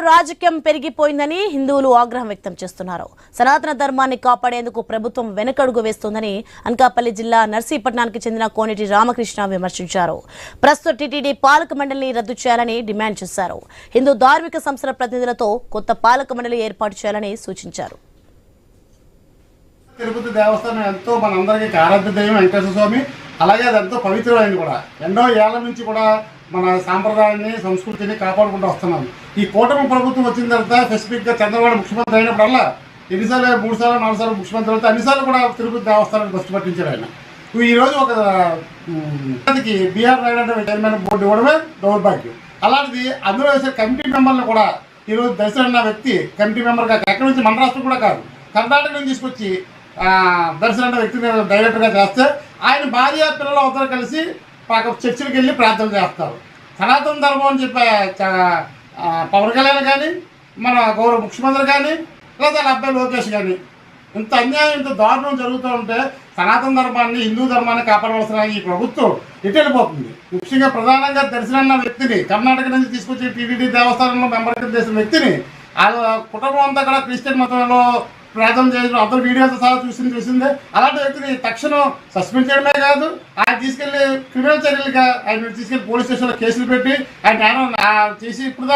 రాజకీయం పెరిగిపోయిందని హిందువులు ఆగ్రహం వ్యక్తం చేస్తున్నారు. సనాతన ధర్మాన్ని కాపాడేందుకు ప్రభుత్వం వెనకడుగు వేస్తోందని అనకాపల్లి జిల్లా నర్సీపట్నానికి చెందిన కోనేటి రామకృష్ణ విమర్శించారు. ప్రస్తుత టీటీడీ పాలక మండలిని రద్దు చేయాలని డిమాండ్ చేశారు. హిందూ ధార్మిక సంస్థల ప్రతినిధులతో కొత్త పాలక మండలి ఏర్పాటు చేయాలని సూచించారు. తిరుపతి దేవస్థానం ఎంతో మనందరికీ ఆరాధ్య దైవం వెంకటేశ్వర స్వామి. అలాగే అది ఎంతో పవిత్రమైనది కూడా. ఎన్నో ఏళ్ల నుంచి కూడా మన సాంప్రదాయాన్ని సంస్కృతిని కాపాడుకుంటూ వస్తున్నాం. ఈ కూటమి ప్రభుత్వం వచ్చిన తర్వాత స్పెసిఫిక్గా చంద్రబాబు ముఖ్యమంత్రి అయినప్పుడల్లా ఎన్నిసార్లు 3 సార్లు 4 సార్లు ముఖ్యమంత్రి అయితే అన్నిసార్లు కూడా తిరుపతి దేవస్థానాన్ని దృష్టి పట్టించారు ఆయన. ఈరోజు ఒక బీఆర్ నాయుడు అంటే చైర్మన్ బోర్డు ఇవ్వడమే దౌర్భాగ్యం. అలాంటిది అందులో వేసే కమిటీ మెంబర్లు కూడా ఈరోజు దర్శనం అన్న వ్యక్తి కమిటీ మెంబర్గా ఎక్కడి నుంచి మన రాష్ట్రం కూడా కాదు కర్ణాటక నుంచి తీసుకొచ్చి దర్శనం అనే వ్యక్తిని డైరెక్టర్గా చేస్తే ఆయన భార్య పిల్లలు అందరూ కలిసి చర్చిలకు వెళ్ళి ప్రార్థన చేస్తారు. సనాతన ధర్మం అని చెప్పే పవన్ కళ్యాణ్ కానీ మన గౌరవ ముఖ్యమంత్రి కానీ లేదా వాళ్ళ అబ్బాయి లోకేష్ కానీ ఇంత అన్యాయం ఇంత దారుణం జరుగుతూ ఉంటే సనాతన ధర్మాన్ని హిందూ ధర్మాన్ని కాపాడవలసిన ఈ ప్రభుత్వం ఎటు వెళ్ళిపోతుంది. ముఖ్యంగా ప్రధానంగా దర్శనం అన్న వ్యక్తిని కర్ణాటక నుంచి తీసుకొచ్చి టీటీడీ దేవస్థానంలో మెంబర్గా చేసిన వ్యక్తిని వాళ్ళ కుటుంబం అంతా కూడా క్రిస్టియన్ మతంలో ప్రార్థన చేయడం అందరూ వీడియోతో సహా చూసిందే. అలాంటి వ్యక్తిని తక్షణం సస్పెండ్ చేయడమే కాదు ఆయన తీసుకెళ్లి క్రిమినల్ చర్యలుగా ఆయన తీసుకెళ్లి పోలీస్ స్టేషన్లో కేసులు పెట్టి ఆయన చేసి ఇప్పుడు